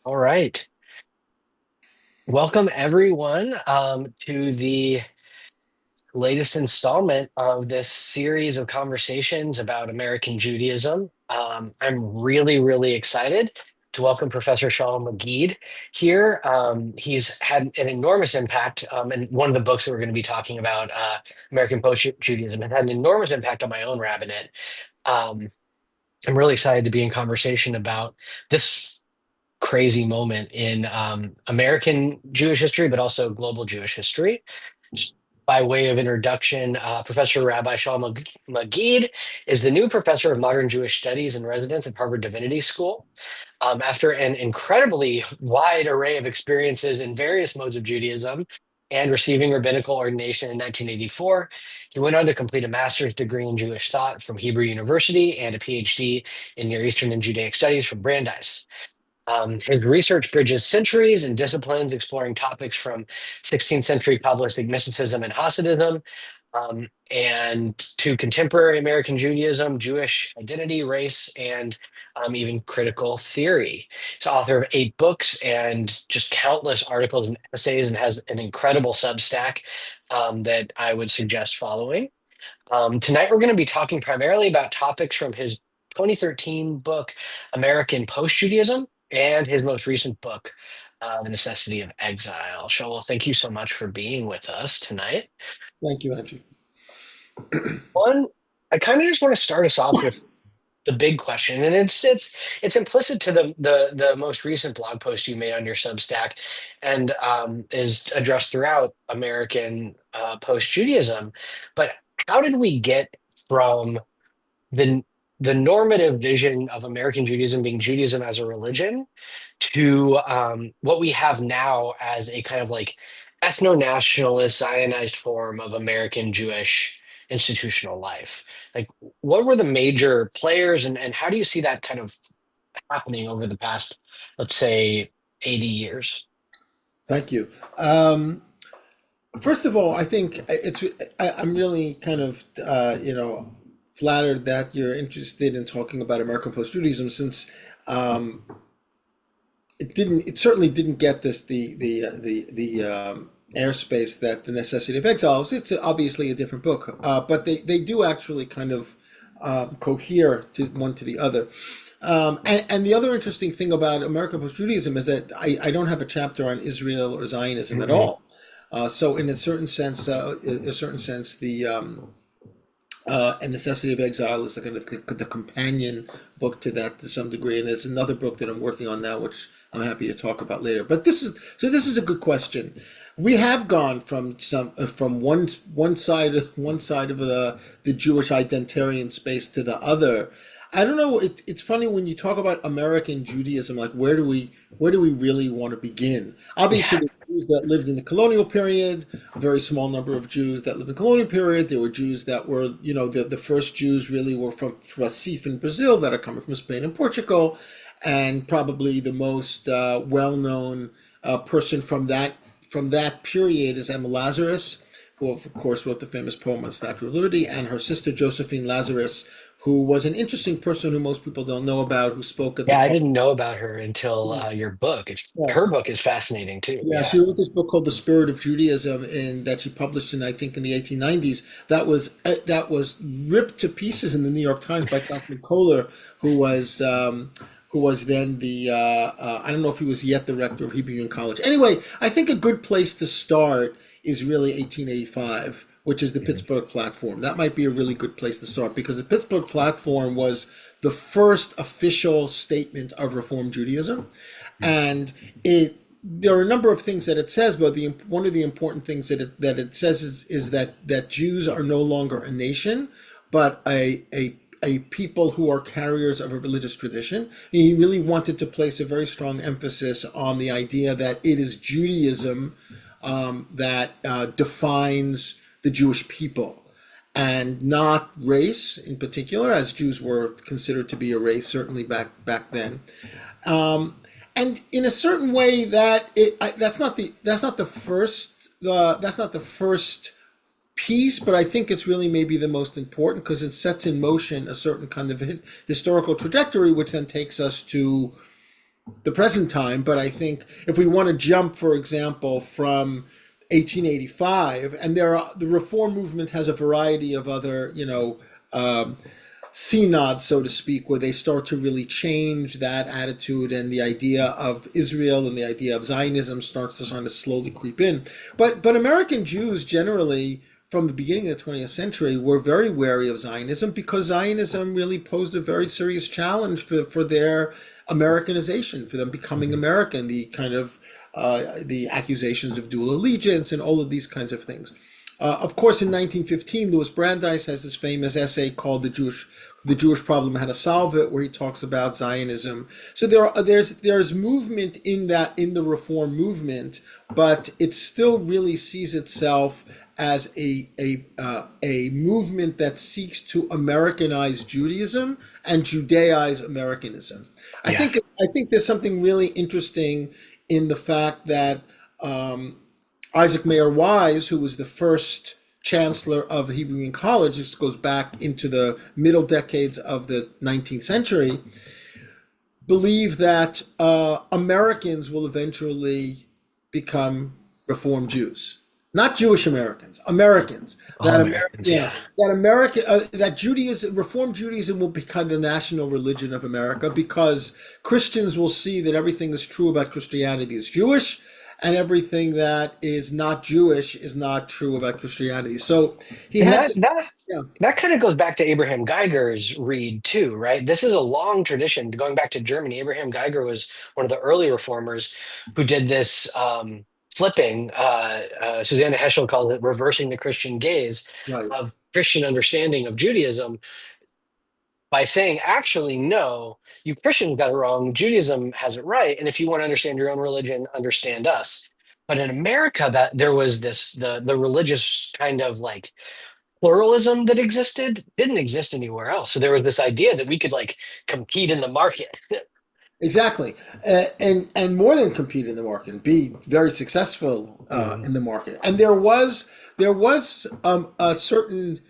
All right. Welcome, everyone, to the latest installment of this series of conversations about American Judaism. I'm really, really excited to welcome Professor Shaul Magid here. He's had an enormous impact, and one of the books that we're going to be talking about, American Post-Judaism, has had an enormous impact on my own rabbinate. Um, I'm really excited to be in conversation about this crazy moment in American Jewish history, but also global Jewish history. Just by way of introduction, Professor Rabbi Shaul Magid is the new professor of modern Jewish studies and residence at Harvard Divinity School. After an incredibly wide array of experiences in various modes of Judaism and receiving rabbinical ordination in 1984, he went on to complete a master's degree in Jewish thought from Hebrew University and a PhD in Near Eastern and Judaic studies from Brandeis. His research bridges centuries and disciplines, exploring topics from 16th century Kabbalistic mysticism and Hasidism, and to contemporary American Judaism, Jewish identity, race, and even critical theory. He's author of 8 books and just countless articles and essays, and has an incredible Substack that I would suggest following. Tonight, we're going to be talking primarily about topics from his 2013 book, American Post-Judaism, and his most recent book, The Necessity of Exile. Shaul, thank you so much for being with us tonight. Thank you, Andrew. One, I kind of just want to start us off with the big question, and it's implicit to the most recent blog post you made on your Substack, and is addressed throughout American post-Judaism. But how did we get from the the normative vision of American Judaism being Judaism as a religion to what we have now as a kind of like ethno-nationalist, Zionized form of American Jewish institutional life? Like, what were the major players, and how do you see that kind of happening over the past, let's say, 80 years? Thank you. First of all, I think I'm really kind of flattered that you're interested in talking about American post-Judaism, since um, it certainly didn't get this the airspace that The Necessity of Exile is. It's obviously a different book, but they do actually kind of cohere to one to the other. And the other interesting thing about American post-Judaism is that I don't have a chapter on Israel or Zionism at Mhm. all. So in a certain sense, the and Necessity of Exile is the kind of the companion book to that to some degree. And there's another book that I'm working on now, which I'm happy to talk about later. But this is a good question. We have gone from one side of the Jewish identitarian space to the other. I don't know. It's funny when you talk about American Judaism. Like, where do we really want to begin? Obviously, Yeah. the Jews that lived in the colonial period, a very small number of Jews that lived in the colonial period. There were Jews that were, the first Jews really were from Recife in Brazil, that are coming from Spain and Portugal, and probably the most well-known person from that period is Emma Lazarus, who of course wrote the famous poem on Statue of Liberty, and her sister Josephine Lazarus, who was an interesting person who most people don't know about, who spoke at the Yeah, I parliament. didn't know about her until your book. Yeah. Her book is fascinating too. Yeah, Yeah. she wrote this book called "The Spirit of Judaism," and that she published in, I think, in the 1890s. That was ripped to pieces in the New York Times by Kaufman Kohler, who was then I don't know if he was yet the rector of Hebrew Union College. Anyway, I think a good place to start is really 1885, which is the Pittsburgh Platform. That might be a really good place to start, because the Pittsburgh Platform was the first official statement of Reform Judaism, and it there are a number of things that it says, but one of the important things that it says is that Jews are no longer a nation, but a people who are carriers of a religious tradition. And he really wanted to place a very strong emphasis on the idea that it is Judaism that defines the Jewish people, and not race in particular, as Jews were considered to be a race, certainly back then. And in a certain way, that's not the first piece, but I think it's really maybe the most important, because it sets in motion a certain kind of historical trajectory, which then takes us to the present time. But I think if we want to jump, for example, from 1885, and the reform movement has a variety of other, um, synods, so to speak, where they start to really change that attitude, and the idea of Israel and the idea of Zionism starts to kind of slowly creep in. But American Jews generally, from the beginning of the 20th century, were very wary of Zionism because Zionism really posed a very serious challenge for their Americanization, for them becoming Mhm. American, the kind of the accusations of dual allegiance and all of these kinds of things. Of course, in 1915, Louis Brandeis has this famous essay called "The Jewish Problem: How to Solve It," where he talks about Zionism. So there's movement in the reform movement, but it still really sees itself as a movement that seeks to Americanize Judaism and Judaize Americanism. I Yeah. think I think there's something really interesting in the fact that um, Isaac Mayer Wise, who was the first chancellor of the Hebrew Union College, this goes back into the middle decades of the 19th century, believed that Americans will eventually become Reform Jews. Not Jewish Americans, Americans. All Americans. Yeah, Yeah. that Judaism, Reform Judaism, will become the national religion of America because Christians will see that everything is true about Christianity is Jewish, and everything that is not Jewish is not true about Christianity. So he And had that this, that yeah, that kind of goes back to Abraham Geiger's read too, right? This is a long tradition going back to Germany. Abraham Geiger was one of the early reformers who did this flipping. Susanna Heschel calls it reversing the Christian gaze right. of Christian understanding of Judaism by saying, actually, no, you Christians got it wrong. Judaism has it right. And if you want to understand your own religion, understand us. But in America, that there was this the religious kind of like pluralism that existed didn't exist anywhere else. So there was this idea that we could like compete in the market. Exactly, and more than compete in the market, and be very successful Mhm. in the market. And there was a certain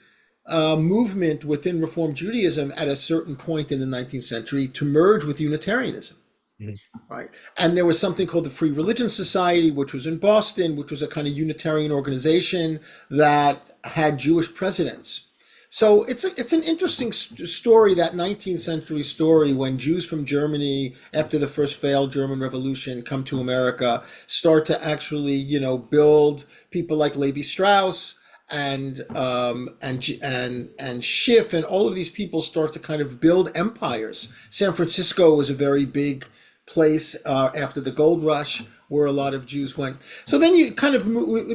movement within Reform Judaism at a certain point in the 19th century to merge with Unitarianism. Mhm. Right. And there was something called the Free Religion Society, which was in Boston, which was a kind of Unitarian organization that had Jewish presidents. So it's an interesting story, that 19th century story, when Jews from Germany, after the first failed German Revolution, come to America, start to actually, build people like Levi Strauss and Schiff, and all of these people start to kind of build empires. San Francisco was a very big place after the gold rush, where a lot of Jews went. So then they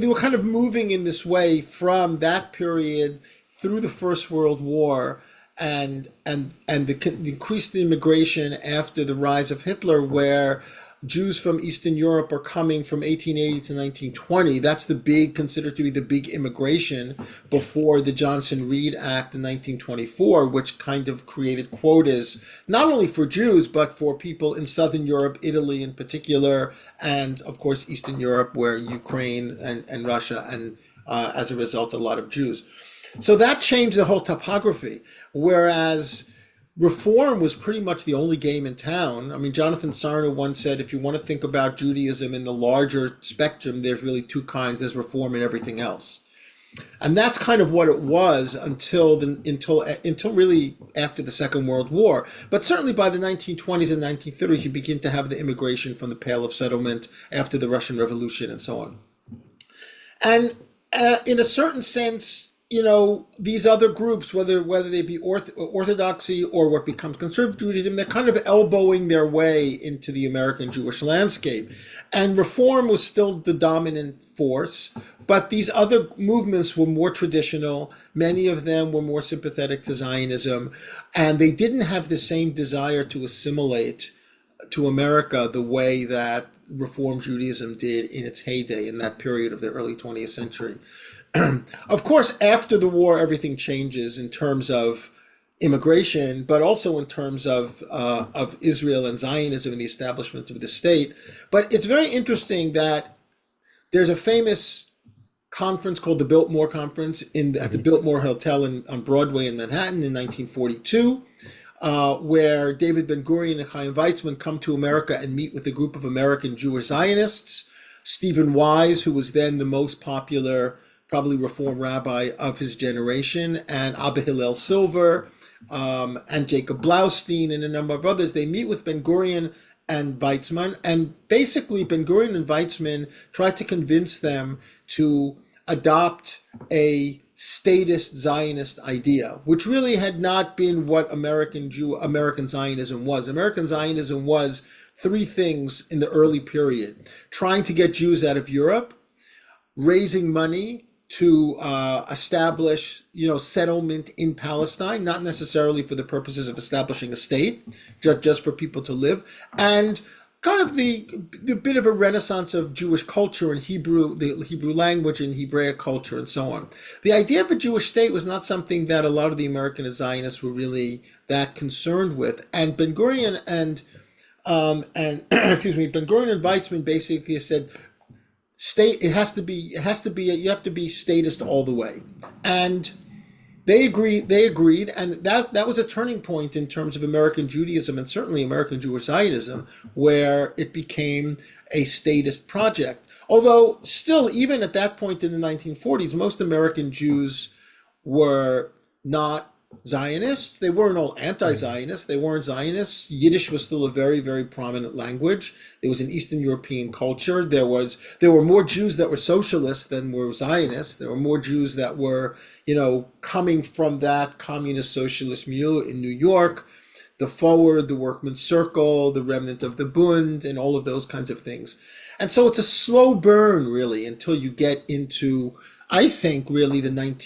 were kind of moving in this way from that period through the First World War, and the increased immigration after the rise of Hitler, where Jews from Eastern Europe are coming from 1880 to 1920. That's considered to be the big immigration before the Johnson-Reed Act in 1924, which kind of created quotas, not only for Jews, but for people in Southern Europe, Italy in particular, and of course Eastern Europe, where Ukraine and Russia, and as a result, a lot of Jews. So that changed the whole topography. Whereas reform was pretty much the only game in town. I mean, Jonathan Sarna once said, if you want to think about Judaism in the larger spectrum, there's really two kinds: there's reform and everything else. And that's kind of what it was until really after the Second World War. But certainly by the 1920s and 1930s, you begin to have the immigration from the Pale of Settlement after the Russian Revolution and so on. And in a certain sense, these other groups, whether they be orthodoxy or what becomes conservative Judaism, they're kind of elbowing their way into the American Jewish landscape. And reform was still the dominant force, but these other movements were more traditional. Many of them were more sympathetic to Zionism, and they didn't have the same desire to assimilate to America the way that Reform Judaism did in its heyday in that period of the early 20th century. Of course, after the war, everything changes in terms of immigration, but also in terms of Israel and Zionism and the establishment of the state. But it's very interesting that there's a famous conference called the Biltmore Conference at the Mhm. Biltmore Hotel on Broadway in Manhattan in 1942. where David Ben-Gurion and Chaim Weizmann come to America and meet with a group of American Jewish Zionists. Stephen Wise, who was then the most popular, probably Reform rabbi of his generation, and Abba Hillel Silver, and Jacob Blaustein, and a number of others. They meet with Ben-Gurion and Weizmann, and basically Ben-Gurion and Weizmann tried to convince them to adopt a statist Zionist idea, which really had not been what American Zionism was. American Zionism was three things in the early period: trying to get Jews out of Europe, raising money to establish, settlement in Palestine, not necessarily for the purposes of establishing a state, just for people to live, and kind of the bit of a renaissance of Jewish culture and the Hebrew language and Hebraic culture and so on. The idea of a Jewish state was not something that a lot of the American Zionists were really that concerned with, and Ben Gurion and excuse me, Ben Gurion and Weizmann basically said, you have to be statist all the way. And they agreed, and that was a turning point in terms of American Judaism and certainly American Jewish Zionism, where it became a statist project. Although still, even at that point in the 1940s, most American Jews were not Zionists. They weren't all anti-Zionists. They weren't Zionists. Yiddish was still a very, very prominent language. It was an Eastern European culture. There were more Jews that were socialists than were Zionists. There were more Jews that were, coming from that communist socialist milieu in New York, the Forward, the Workman's Circle, the remnant of the Bund, and all of those kinds of things. And so it's a slow burn, really, until you get into, I think, really the late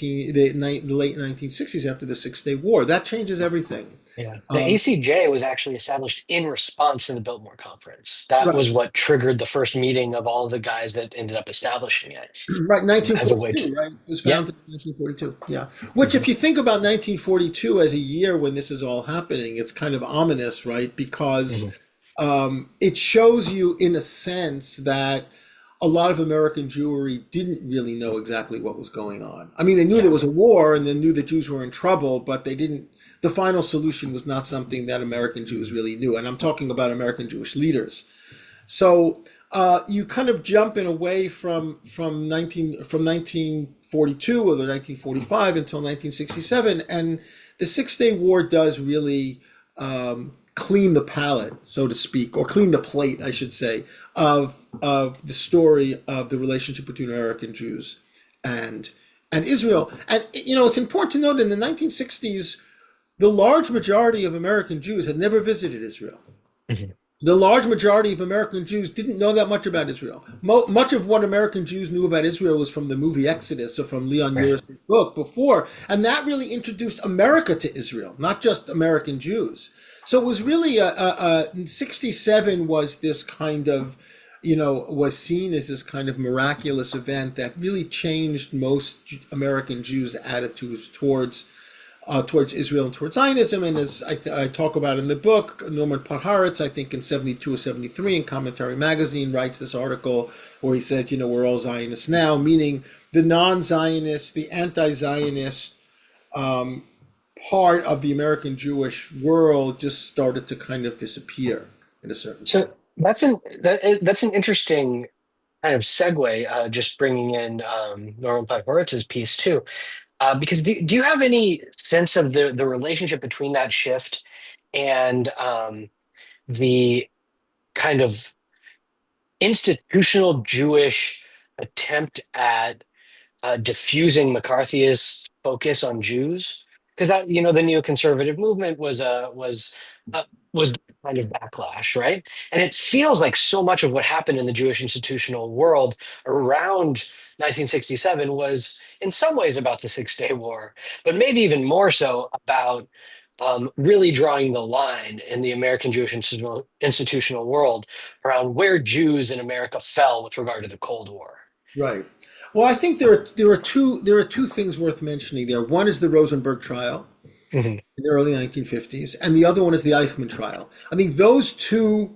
1960s, after the Six-Day War. That changes everything. Yeah. The ACJ was actually established in response to the Biltmore Conference. That Right, was what triggered the first meeting of all the guys that ended up establishing it, right, as a way 1942, to, right? It was yeah. founded in 1942, yeah. Which, if you think about 1942 as a year when this is all happening, it's kind of ominous, right? Because Mhm. it shows you, in a sense, that a lot of American Jewry didn't really know exactly what was going on. I mean, they knew there Yeah. was a war and they knew that Jews were in trouble, but they didn't. The final solution was not something that American Jews really knew, and I'm talking about American Jewish leaders. So you kind of jump in a way from 1942 or the 1945 until 1967, and the Six-Day War does really clean the palette, so to speak, or clean the plate, I should say, of the story of the relationship between American Jews and Israel. And it's important to note in the 1960s, the large majority of American Jews had never visited Israel. Mhm. The large majority of American Jews didn't know that much about Israel. Much of what American Jews knew about Israel was from the movie Exodus or from Leon Right. Uris's book before, and that really introduced America to Israel, not just American Jews. So it was really 67 was this kind of, was seen as this kind of miraculous event that really changed most American Jews' attitudes towards Israel and towards Zionism. And as I talk about in the book, Norman Podhoretz, I think in 72 or 73 in Commentary Magazine, writes this article where he says, we're all Zionists now, meaning the non-Zionist, the anti-Zionist part of the American Jewish world just started to kind of disappear at a certain So point. that's an interesting kind of segue, just bringing in Norman Podhoritz's piece too. Because do you have any sense of the relationship between that shift and the kind of institutional Jewish attempt at diffusing McCarthyist focus on Jews? Because that, the neoconservative movement uh, was kind of backlash, right? And it feels like so much of what happened in the Jewish institutional world around 1967 was in some ways about the Six-Day War, but maybe even more so about really drawing the line in the American Jewish institutional world around where Jews in America fell with regard to the Cold War. Right. Well, I think there are two things worth mentioning there. One is the Rosenberg trial Mhm. in the early 1950s, and the other one is the Eichmann trial. I think those two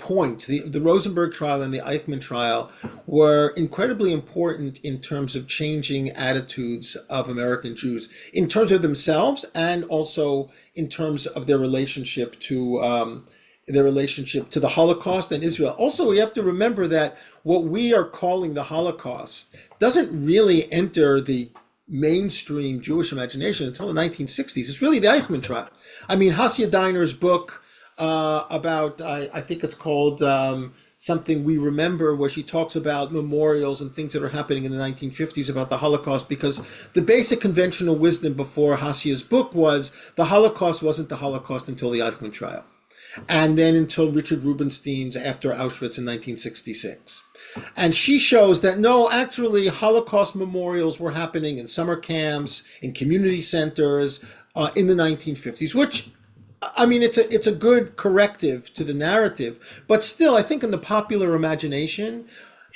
points. The Rosenberg trial and the Eichmann trial were incredibly important in terms of changing attitudes of American Jews, in terms of themselves and also in terms of their relationship to the Holocaust and Israel. Also, we have to remember that what we are calling the Holocaust doesn't really enter the mainstream Jewish imagination until the 1960s. It's really the Eichmann trial. I mean, Hasia Diner's book about, I think it's called something we remember, where she talks about memorials and things that are happening in the 1950s about the Holocaust, because the basic conventional wisdom before Hasia's book was the Holocaust wasn't the Holocaust until the Eichmann trial, and then until Richard Rubinstein's after Auschwitz in 1966. And she shows that no, actually, Holocaust memorials were happening in summer camps, in community centers in the 1950s, which, I mean, it's a good corrective to the narrative. But still, I think in the popular imagination,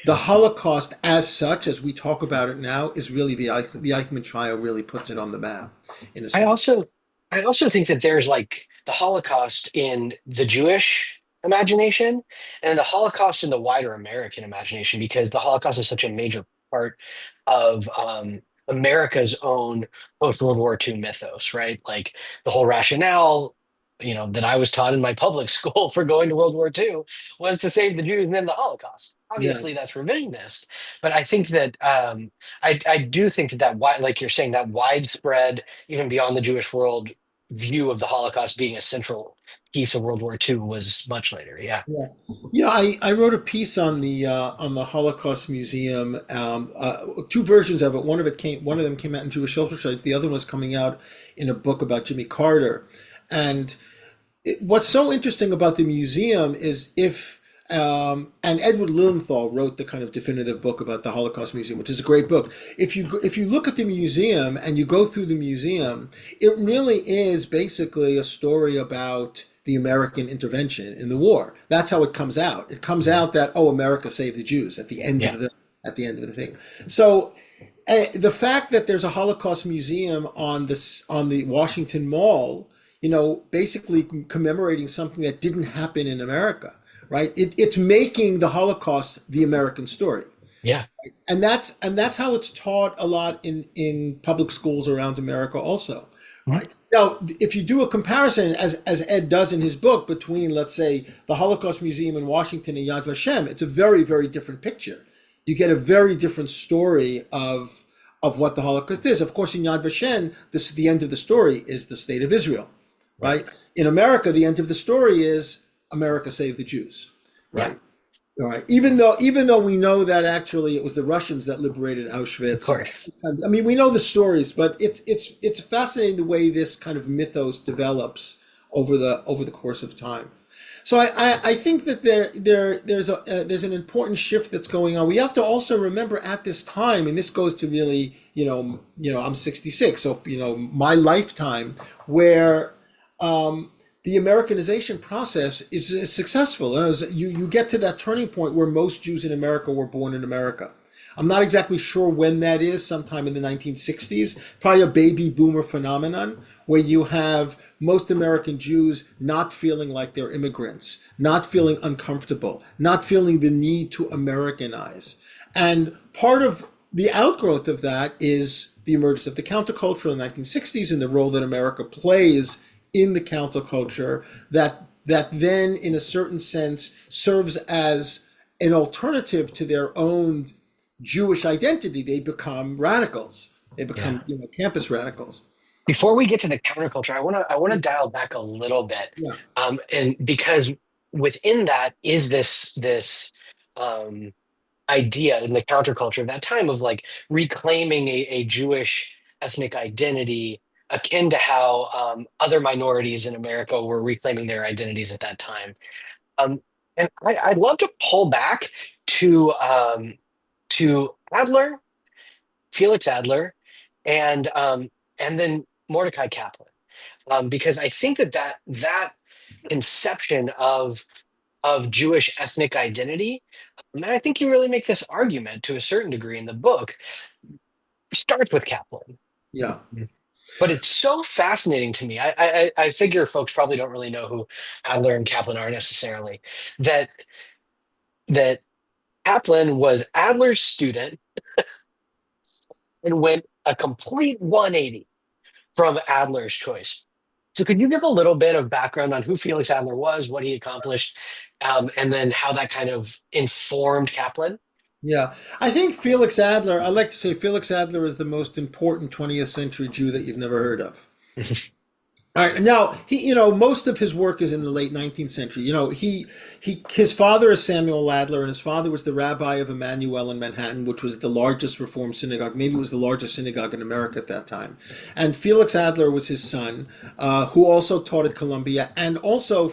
the Holocaust as such, as we talk about it now, is really the Eichmann trial really puts it on the map in a I certain. also I also think that there's like the Holocaust in the Jewish imagination and the Holocaust in the wider American imagination, because the Holocaust is such a major part of America's own post World War II mythos, right? Like the whole rationale, that I was taught in my public school for going to World War II was to save the Jews and then the Holocaust. Yeah. Obviously, that's revisionist, but I think that I do think that like you're saying, that widespread, even beyond the Jewish world, view of the Holocaust being a central piece of World War II was much later. Yeah. Yeah, I wrote a piece on the Holocaust Museum. Two versions of it. One of them came out in Jewish Social Studies. The other was coming out in a book about Jimmy Carter. And what's so interesting about the museum is if and Edward Lilienthal wrote the kind of definitive book about the Holocaust Museum, which is a great book. If you look at the museum and you go through the museum, it really is basically a story about the American intervention in the war. That's how it comes out. It comes out that, oh, America saved the Jews at the end Yeah. of the thing. So the fact that there's a Holocaust museum on the Washington Mall, basically commemorating something that didn't happen in America, right? It's making the Holocaust the American story, Yeah. and that's how it's taught a lot in public schools around America, also, Mhm. right? Now, if you do a comparison, as Ed does in his book, between, let's say, the Holocaust Museum in Washington and Yad Vashem, it's a very, very different picture. You get a very different story of what the Holocaust is. Of course, in Yad Vashem, the end of the story is the state of Israel, Yeah. right? In America, the end of the story is America saved the Jews, Yeah. right? All right. Even though we know that actually it was the Russians that liberated Of Auschwitz, course. and I mean, we know the stories, but it's fascinating the way this kind of mythos develops over the course of time. So I think that there's an important shift that's going on. We have to also remember at this time, and this goes to really, I'm 66, so my lifetime, where the Americanization process is successful. And you get to that turning point where most Jews in America were born in America. I'm not exactly sure when that is, sometime in the 1960s, probably a baby boomer phenomenon, where you have most American Jews not feeling like they're immigrants, not feeling uncomfortable, not feeling the need to Americanize. And part of the outgrowth of that is the emergence of the counterculture in the 1960s and the role that America plays in the counterculture, that then, in a certain sense, serves as an alternative to their own Jewish identity. They become radicals. They Yeah. become campus radicals. Before we get to the counterculture, I want to dial back a little bit, Yeah, and because within that is this um, idea in the counterculture of that time of like reclaiming a Jewish ethnic identity, akin to how other minorities in America were reclaiming their identities at that time. Um, and I'd love to pull back to Adler, Felix Adler, and then Mordecai Kaplan, because I think that conception of Jewish ethnic identity, and I think you really make this argument to a certain degree in the book, starts with Kaplan. yeah. But it's so fascinating to me. I figure folks probably don't really know who Adler and Kaplan are necessarily. That that Kaplan was Adler's student and went a complete 180 from Adler's choice. So could you give a little bit of background on who Felix Adler was, what he accomplished, and then how that kind of informed Kaplan? Yeah, I think Felix Adler. I like to say Felix Adler is the most important 20th century Jew that you've never heard of. All right. Now he, most of his work is in the late 19th century. His father is Samuel Adler, and his father was the rabbi of Emmanuel in Manhattan, which was the largest Reform synagogue. Maybe it was the largest synagogue in America at that time. And Felix Adler was his son, who also taught at Columbia. And also,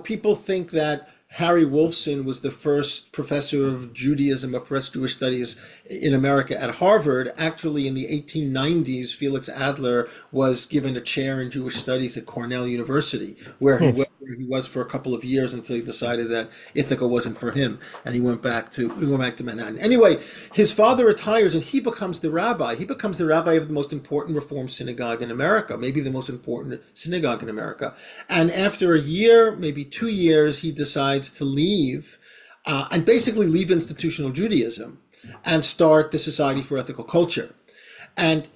people think that Harry Wolfson was the first professor of Judaism, of First Jewish Studies in America at Harvard. Actually, in the 1890s, Felix Adler was given a chair in Jewish Studies at Cornell University, where he was for a couple of years until he decided that Ithaca wasn't for him, and he went back to Manhattan. Anyway, his father retires, and he becomes the rabbi. He becomes the rabbi of the most important Reform synagogue in America, maybe the most important synagogue in America. And after a year, maybe 2 years, he decides to leave, and basically leave institutional Judaism and start the Society for Ethical Culture. And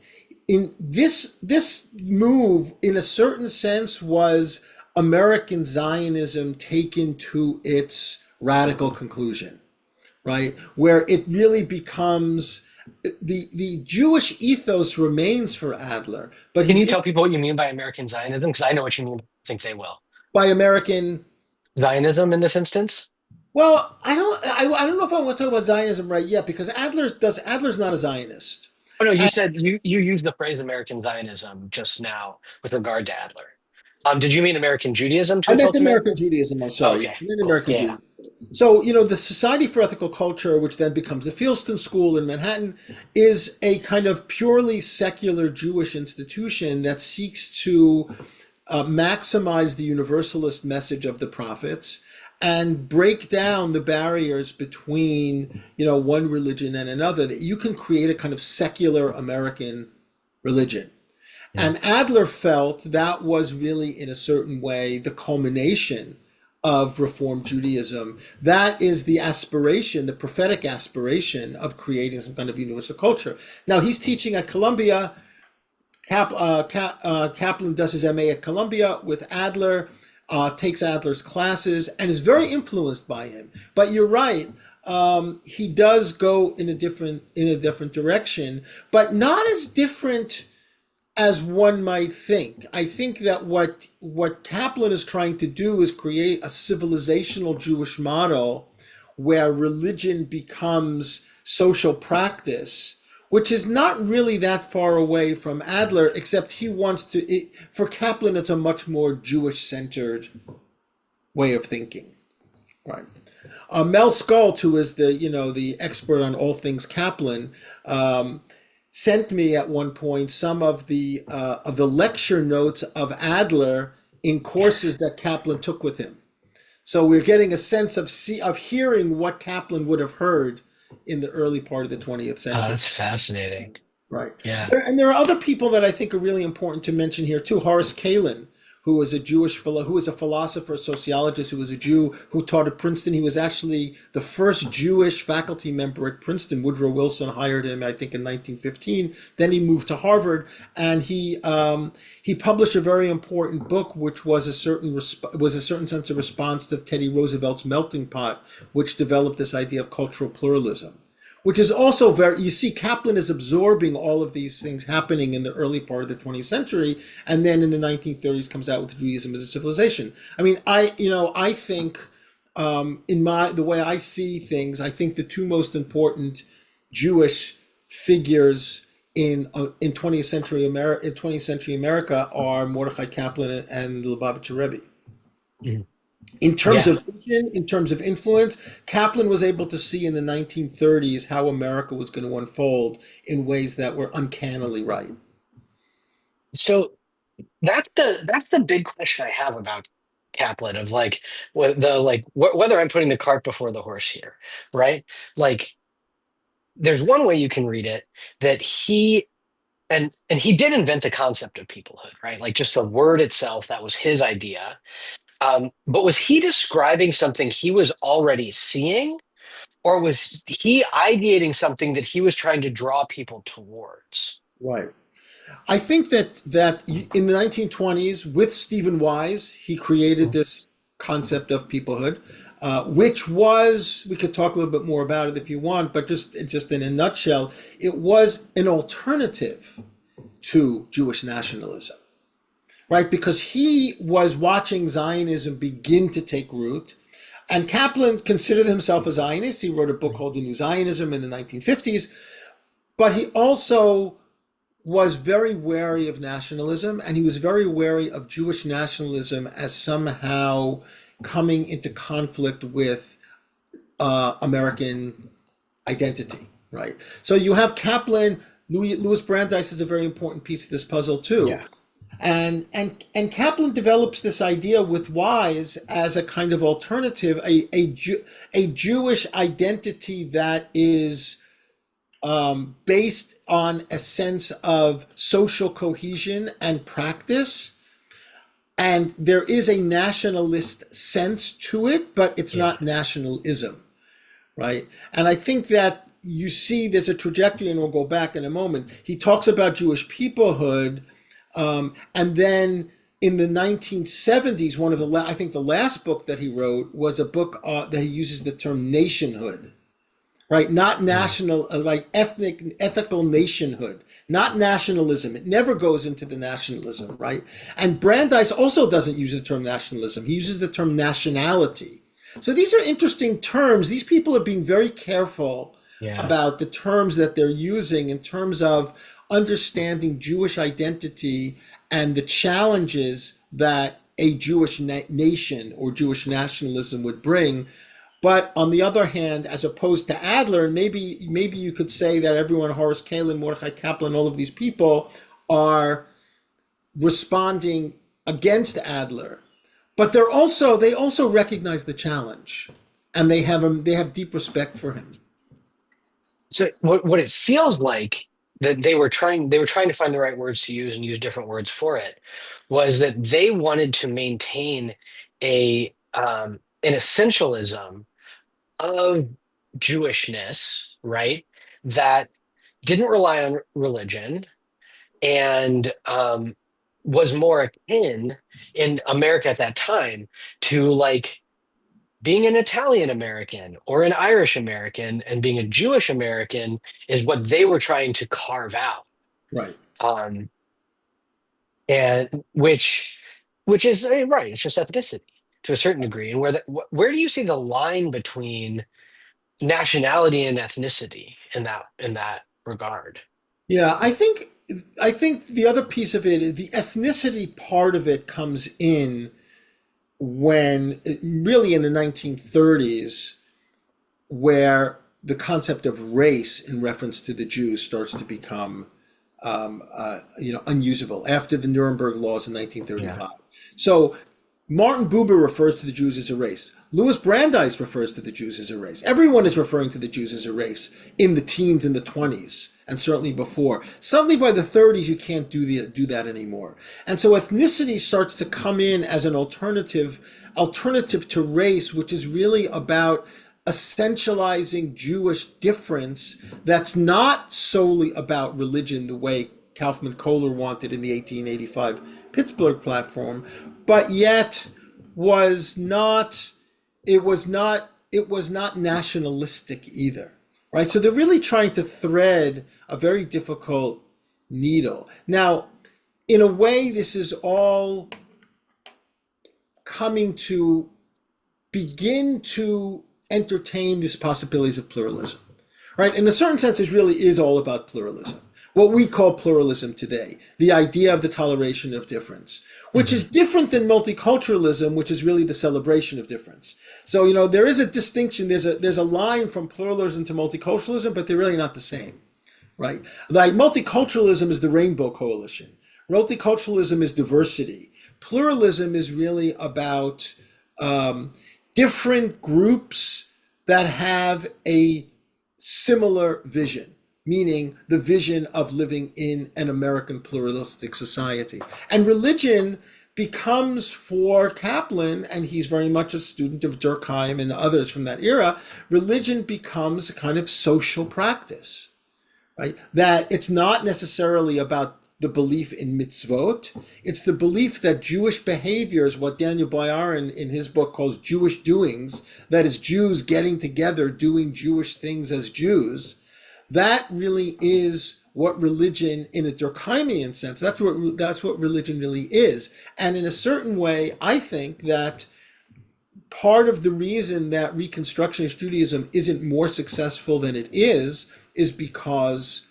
in this move, in a certain sense, was American Zionism taken to its radical conclusion, right? Where it really becomes the Jewish ethos remains for Adler, but Can he's you tell people what you mean by American Zionism? Because I know what you mean. I think they will. by American. Zionism in this instance? Well, I don't know if I want to talk about Zionism right yet because Adler's not a Zionist. Oh no, you And said you used the phrase American Zionism just now with regard to Adler. Did you mean American Judaism to I its meant ultimate? American Judaism. I'm Oh, sorry. I okay, meant cool. American Yeah. Judaism. So, the Society for Ethical Culture, which then becomes the Fieldston School in Manhattan, is a kind of purely secular Jewish institution that seeks to maximize the universalist message of the prophets and break down the barriers between, one religion and another, that you can create a kind of secular American religion. Yeah. And Adler felt that was really, in a certain way, the culmination of Reform Judaism. That is the aspiration, the prophetic aspiration of creating some kind of universal culture. Now, he's teaching at Columbia. Kaplan does his MA at Columbia with Adler, takes Adler's classes, and is very influenced by him. But you're right. He does go in a different direction, but not as different as one might think. I think that what Kaplan is trying to do is create a civilizational Jewish model where religion becomes social practice, which is not really that far away from Adler, except he wants to. For Kaplan, it's a much more Jewish-centered way of thinking, right? Mel Scult, who is the expert on all things Kaplan, sent me at one point some of the lecture notes of Adler in courses that Kaplan took with him. So we're getting a sense of hearing what Kaplan would have heard in the early part of the 20th Oh, century. that's fascinating. Right. Yeah. And there are other people that I think are really important to mention here too. Horace Kalin, who was a philosopher, sociologist, who was a Jew who taught at Princeton. He was actually the first Jewish faculty member at Princeton. Woodrow Wilson hired him, I think, in 1915. Then he moved to Harvard, and he published a very important book, which was a certain sense of response to Teddy Roosevelt's Melting Pot, which developed this idea of cultural pluralism, which is also you see Kaplan is absorbing all of these things happening in the early part of the 20th century, and then in the 1930s comes out with Judaism as a civilization. I mean, I think, the way I see things, I think the two most important Jewish figures in 20th century America are Mordecai Kaplan and the Lubavitcher Rebbe. Mhm. In terms Yeah. of vision, in terms of influence, Kaplan was able to see in the 1930s how America was going to unfold in ways that were uncannily right. So that's the big question I have about Kaplan of like whether I'm putting the cart before the horse here, right? Like there's one way you can read it that he and he did invent the concept of peoplehood, right? Like just the word itself, that was his idea. But was he describing something he was already seeing, or was he ideating something that he was trying to draw people towards? Right. I think that in the 1920s, with Stephen Wise, he created this concept of peoplehood, which was, we could talk a little bit more about it if you want, but just in a nutshell, it was an alternative to Jewish nationalism, right? Because he was watching Zionism begin to take root. And Kaplan considered himself a Zionist. He wrote a book called The New Zionism in the 1950s, but he also was very wary of nationalism, and he was very wary of Jewish nationalism as somehow coming into conflict with American identity, right? So you have Kaplan. Louis Brandeis is a very important piece of this puzzle too. Yeah. And Kaplan develops this idea with Wise as a kind of alternative, a Jewish identity that is based on a sense of social cohesion and practice. And there is a nationalist sense to it, but it's Yeah. not nationalism, right? And I think that you see there's a trajectory, and we'll go back in a moment. He talks about Jewish peoplehood, and then in the 1970s, one of the I think the last book that he wrote was a book that he uses the term nationhood, right? Not Mm. national, like ethical nationhood, not nationalism. It never goes into the nationalism, right? And Brandeis also doesn't use the term nationalism. He uses the term nationality. So these are interesting terms. These people are being very careful Yeah. about the terms that they're using in terms of understanding Jewish identity and the challenges that a Jewish nation or Jewish nationalism would bring. But on the other hand, as opposed to Adler, and maybe you could say that everyone, Horace Kalin, Mordecai Kaplan, all of these people are responding against Adler, but they also recognize the challenge, and they have deep respect for him. So what it feels like that they were trying to find the right words to use and use different words for it, was that they wanted to maintain an essentialism of Jewishness, right? That didn't rely on religion and was more akin in America at that time to like being an Italian American or an Irish American, and being a Jewish American is what they were trying to carve out. Right. Um, and which is right, it's just ethnicity to a certain degree. And where do you see the line between nationality and ethnicity in that regard? Yeah, I think the other piece of it, the ethnicity part of it comes in when really in the 1930s, where the concept of race in reference to the Jews starts to become unusable after the Nuremberg laws in Yeah. 1935. So Martin Buber refers to the Jews as a race. Louis Brandeis refers to the Jews as a race. Everyone is referring to the Jews as a race in the teens and the 20s, and certainly before. Suddenly by the 30s, you can't do that anymore. And so ethnicity starts to come in as an alternative to race, which is really about essentializing Jewish difference that's not solely about religion the way Kaufman Kohler wanted in the 1885 Pittsburgh platform, but yet was not it was not nationalistic either, right? So they're really trying to thread a very difficult needle. Now, in a way, this is all coming to begin to entertain these possibilities of pluralism, right? In a certain sense, this really is all about pluralism. What we call pluralism today, the idea of the toleration of difference, which is Mhm. different than multiculturalism, which is really the celebration of difference. So, there is a distinction. There's a line from pluralism to multiculturalism, but they're really not the same, right? Like multiculturalism is the Rainbow Coalition. Multiculturalism is diversity. Pluralism is really about different groups that have a similar vision. meaning the vision of living in an American pluralistic society. And religion becomes for Kaplan, and he's very much a student of Durkheim and others from that era, religion becomes a kind of social practice, right? That it's not necessarily about the belief in mitzvot. It's the belief that Jewish behaviors, what Daniel Boyarin in his book calls Jewish doings, that is Jews getting together, doing Jewish things as Jews, that really is what religion in a Durkheimian sense, that's what religion really is. And in a certain way, I think that part of the reason that Reconstructionist Judaism isn't more successful than it is because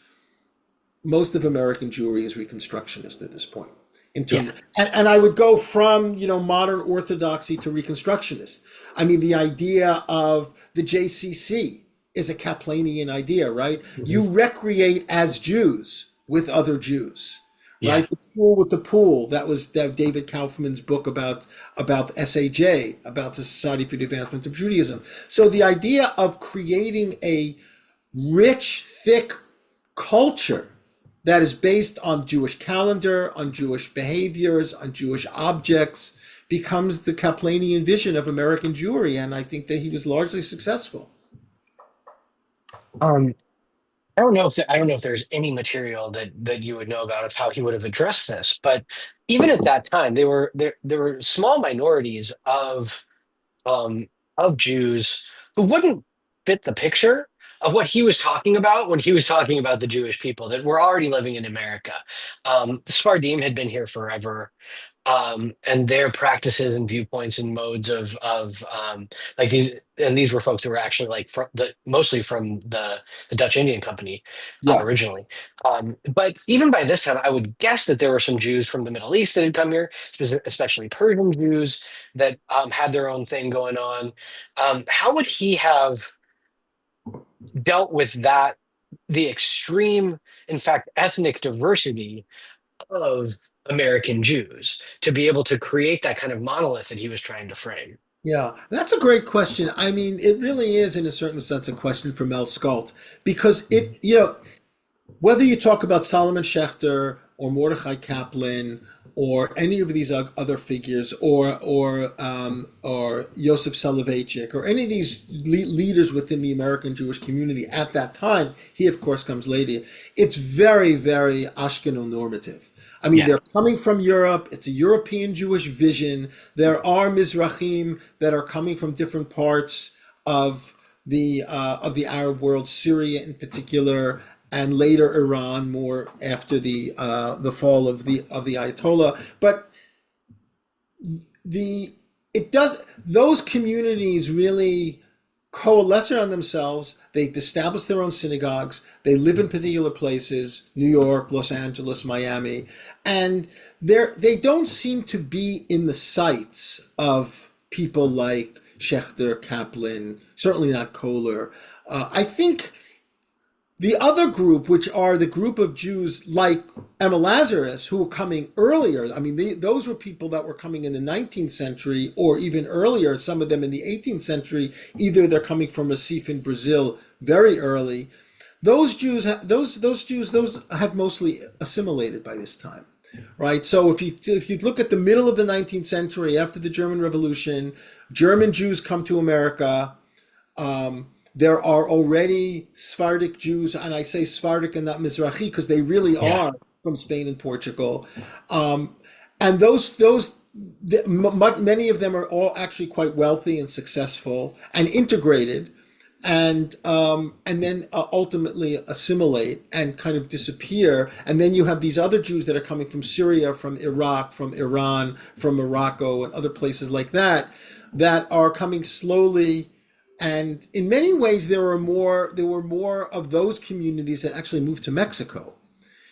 most of American Jewry is Reconstructionist at this point. In Yeah. term, and I would go from modern Orthodoxy to Reconstructionist. I mean, the idea of the JCC is a Kaplanian idea, right? Hmm. You recreate as Jews with other Jews, Yeah. right? The pool with the pool. That was David Kaufman's book about SAJ, about the Society for the Advancement of Judaism. So the idea of creating a rich, thick culture that is based on Jewish calendar, on Jewish behaviors, on Jewish objects, becomes the Kaplanian vision of American Jewry, and I think that he was largely successful. Um, I don't know if there's any material that you would know about of how he would have addressed this, but even at that time, there were small minorities um, of Jews who wouldn't fit the picture of what he was talking about when he was talking about the Jewish people that were already living in America. The Sephardim had been here forever, and their practices and viewpoints and modes of like these were folks who were actually like mostly from the Dutch Indian Company Yeah, originally. But even by this time, I would guess that there were some Jews from the Middle East that had come here, especially Persian Jews that had their own thing going on. How would he have dealt with that, the extreme, in fact, ethnic diversity of American Jews to be able to create that kind of monolith that he was trying to frame? yeah, that's a great question. I mean, it really is, in a certain sense, a question for Mel Scult because whether you talk about Solomon Schechter or Mordecai Kaplan or any of these other figures or Yosef Soloveitchik or any of these leaders within the American Jewish community at that time, he of course comes later. It's very, very Ashkenaz normative. I mean, Yeah, they're coming from Europe. It's a European Jewish vision. There are Mizrahim that are coming from different parts of the Arab world, Syria in particular, and later Iran, more after the fall of the Ayatollah. But the it does those communities really coalesce around themselves. They establish their own synagogues. They live in particular places: New York, Los Angeles, Miami, and they don't seem to be in the sights of people like Schechter, Kaplan, certainly not Kohler. I think the other group, which are the group of Jews like Emma Lazarus, who were coming earlier, I mean, those were people that were coming in the 19th century or even earlier, some of them in the 18th century. Either they're coming from Recife in Brazil very early. Those Jews had mostly assimilated by this time, right? So if you look at the middle of the 19th century, after the German Revolution, German Jews come to America. There are already Sephardic Jews, and I say Sephardic and not Mizrahi because they really yeah, are from Spain and Portugal. And many of them are all actually quite wealthy and successful and integrated, and then ultimately assimilate and kind of disappear. And then you have these other Jews that are coming from Syria, from Iraq, from Iran, from Morocco, and other places like that, that are coming slowly. And in many ways, there were more of those communities that actually moved to Mexico.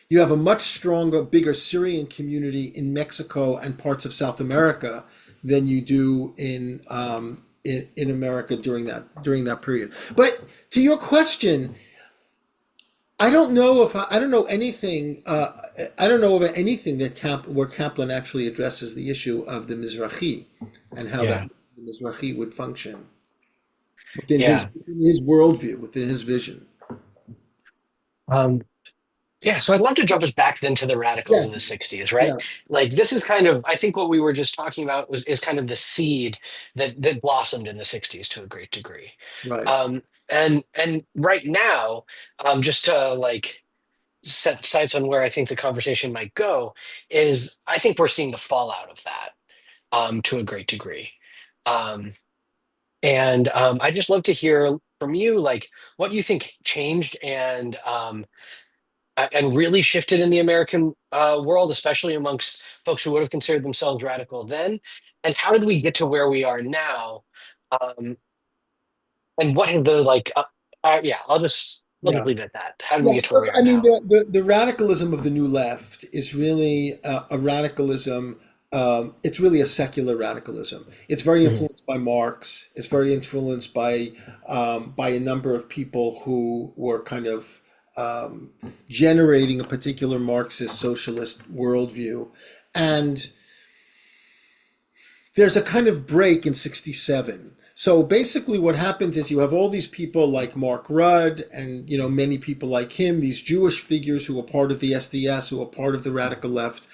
You have a much stronger, bigger Syrian community in Mexico and parts of South America than you do in America during that period. But to your question, I don't know anything. I don't know of anything where Kaplan actually addresses the issue of the Mizrahi and how yeah, that the Mizrahi would function within yeah. his worldview, within his vision. Um, yeah, so I'd love to jump us back then to the radicals Yeah, in the 60s, right? yeah, Like this is kind of, I think what we were just talking about is kind of the seed that blossomed in the 60s to a great degree. right. And right now, just to like set sights on where I think the conversation might go, is I think we're seeing the fallout of that to a great degree. Um, and I just love to hear from you, like what you think changed and really shifted in the American world, especially amongst folks who would have considered themselves radical then. And how did we get to where we are now? Um, and what have the yeah, I'll just Yeah. leave it at that. How did we Yeah, get to where look, we are I mean, now? the radicalism of the New Left is really a radicalism. It's really a secular radicalism. It's very Mhm. influenced by Marx. It's very influenced by a number of people who were kind of generating a particular Marxist socialist worldview. And there's a kind of break in 67. So basically what happens is you have all these people like Mark Rudd and many people like him, these Jewish figures who were part of the SDS, who were part of the radical left,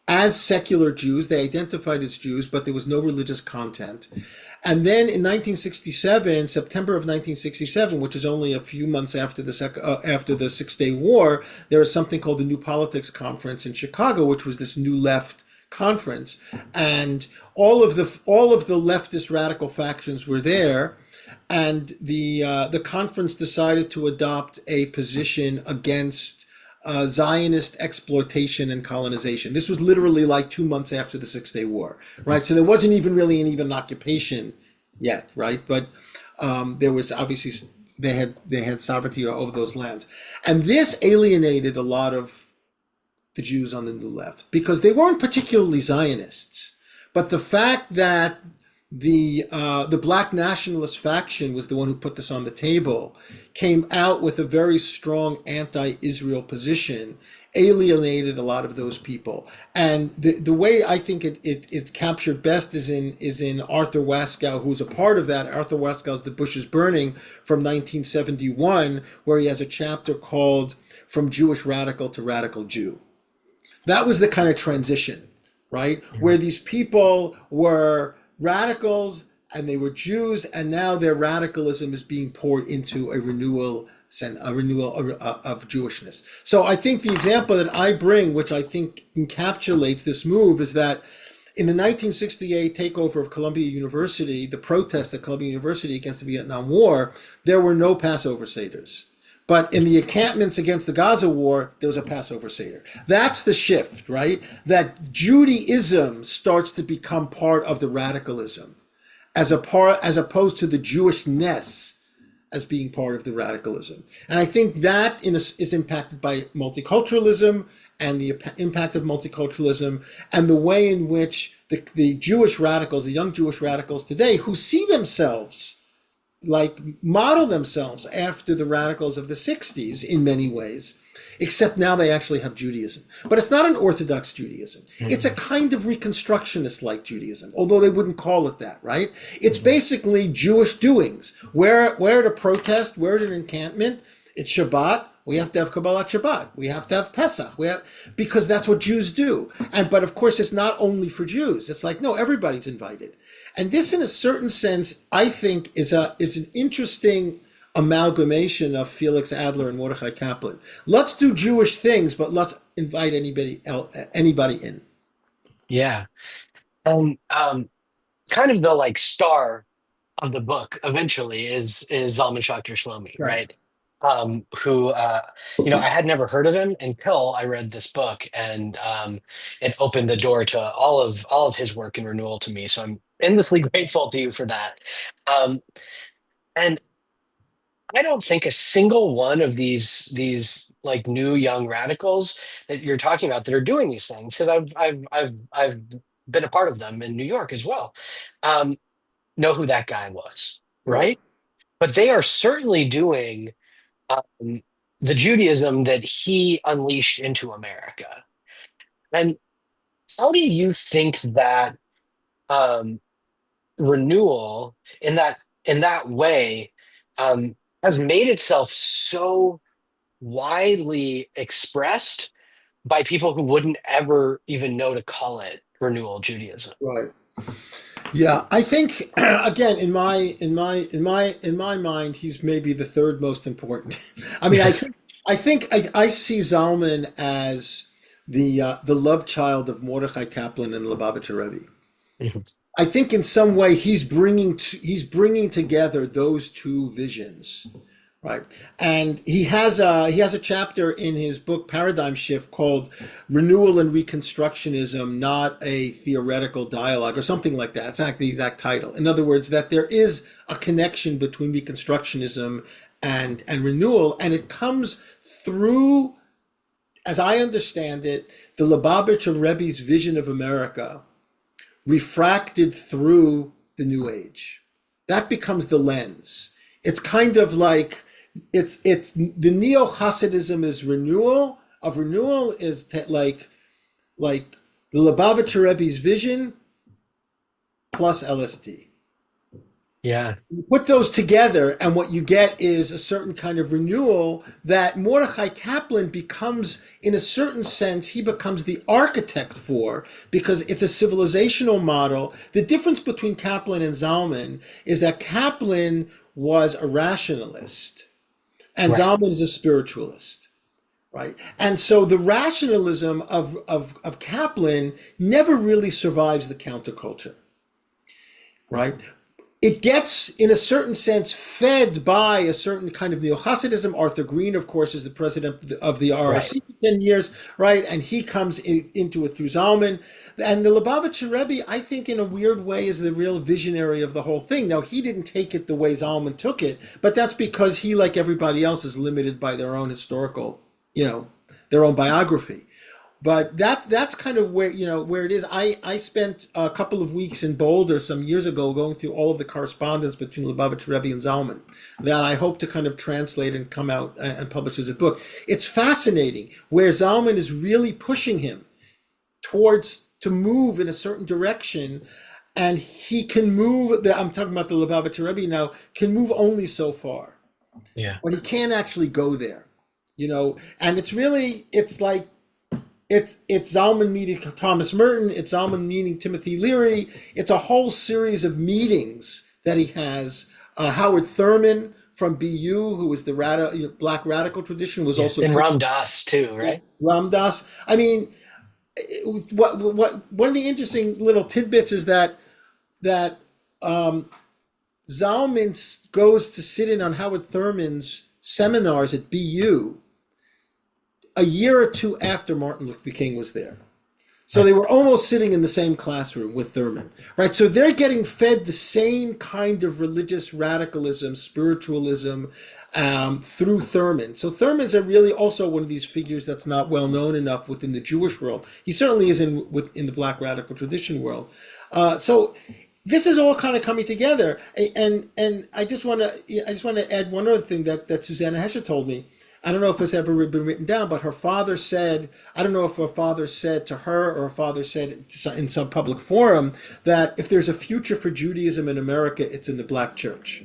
as secular Jews. They identified as Jews, but there was no religious content. And then in 1967, September of 1967, which is only a few months after after the Six-Day War, there was something called the New Politics Conference in Chicago, which was this New Left conference, and all of the leftist radical factions were there, and the conference decided to adopt a position against Zionist exploitation and colonization. This was literally like 2 months after the Six-Day War, right? So there wasn't even really an even occupation yet, right? But there was obviously they had sovereignty over those lands, and this alienated a lot of the Jews on the New Left because they weren't particularly Zionists. But the fact that the black nationalist faction was the one who put this on the table, came out with a very strong anti-Israel position, alienated a lot of those people. And the way I think it's captured best is in Arthur Waskow, who's a part of that. Arthur Waskow's The Bush is Burning from 1971, where he has a chapter called From Jewish Radical to Radical Jew. That was the kind of transition, right? Where these people were radicals and they were Jews, and now their radicalism is being poured into a renewal of Jewishness. So I think the example that I bring, which I think encapsulates this move, is that in the 1968 takeover of Columbia University, the protest at Columbia University against the Vietnam War, there were no Passover Seders. But in the encampments against the Gaza war, there was a Passover Seder. That's the shift, right? That Judaism starts to become part of the radicalism, as opposed to the Jewishness as being part of the radicalism. And I think that is impacted by multiculturalism and the impact of multiculturalism and the way in which the Jewish radicals, the young Jewish radicals today, who see themselves like model themselves after the radicals of the 60s in many ways, except now they actually have Judaism. But it's not an Orthodox Judaism. It's a Mhm. kind of Reconstructionist like Judaism, although they wouldn't call it that, right? It's Mhm. basically Jewish doings. Where to protest, where at an encampment, it's Shabbat. We have to have Kabbalat Shabbat. We have to have Pesach. Because that's what Jews do. But of course, it's not only for Jews. It's like, no, everybody's invited. And this, in a certain sense, I think is an interesting amalgamation of Felix Adler and Mordecai Kaplan. Let's do Jewish things, but let's invite anybody in. Yeah. And kind of the like star of the book eventually is Zalman Schachter Shlomi, Right. right? Who I had never heard of him until I read this book, and it opened the door to all of his work in renewal to me. So I'm endlessly grateful to you for that. Um, and I don't think a single one of these like new young radicals that you're talking about that are doing these things, because I've been a part of them in New York as well. Um, know who that guy was, Right. right? But they are certainly doing um, the Judaism that he unleashed into America. And how do you think that um, renewal in that way has made itself so widely expressed by people who wouldn't ever even know to call it renewal Judaism. Right. Yeah, I think again in my mind, he's maybe the third most important. I mean, I see Zalman as the love child of Mordecai Kaplan and Lubavitcher Rebbe. I think in some way he's bringing together those two visions, right? And he has a chapter in his book Paradigm Shift called "Renewal and Reconstructionism: Not a Theoretical Dialogue" or something like that. It's not the exact title. In other words, that there is a connection between Reconstructionism and renewal, and it comes through, as I understand it, the Lubavitcher Rebbe's vision of America refracted through the New Age. That becomes the lens. It's kind of like it's the neo Hasidism is renewal of renewal is like the Lubavitcher Rebbe's vision plus LSD. Yeah, You put those together, and what you get is a certain kind of renewal that Mordecai Kaplan becomes, in a certain sense, he becomes the architect for, because it's a civilizational model. The difference between Kaplan and Zalman is that Kaplan was a rationalist, and right. Zalman is a spiritualist. Right. And so the rationalism of Kaplan never really survives the counterculture. Right. It gets, in a certain sense, fed by a certain kind of neo-Hasidism. Arthur Green, of course, is the president of the Right. RRC for 10 years, right? And he comes into it through Zalman. And the Lubavitcher Rebbe, I think, in a weird way, is the real visionary of the whole thing. Now, he didn't take it the way Zalman took it, but that's because he, like everybody else, is limited by their own historical, their own biography. But that's kind of where it is. I spent a couple of weeks in Boulder some years ago going through all of the correspondence between Lubavitch Rebbe and Zalman that I hope to kind of translate and come out and publish as a book. It's fascinating where Zalman is really pushing him towards to move in a certain direction, and he can move. I'm talking about the Lubavitch Rebbe now, can move only so far, Yeah. but he can't actually go there. And it's like it's Zalman meeting Thomas Merton. It's Zalman meeting Timothy Leary. It's a whole series of meetings that he has. Howard Thurman from BU, who was the Black radical tradition, was Yeah. also And Ram Dass too, right? Ram Dass. I mean, what one of the interesting little tidbits is that Zalman goes to sit in on Howard Thurman's seminars at BU a year or two after Martin Luther King was there. So Right. they were almost sitting in the same classroom with Thurman, right? So they're getting fed the same kind of religious radicalism, spiritualism through Thurman. So Thurman's a really also one of these figures that's not well known enough within the Jewish world. He certainly is in the Black radical tradition world. So this is all kind of coming together, and I just want to add one other thing that Susanna Hesher told me. I don't know if it's ever been written down, but her father said, I don't know if her father said to her or her father said in some public forum that if there's a future for Judaism in America, it's in the black church.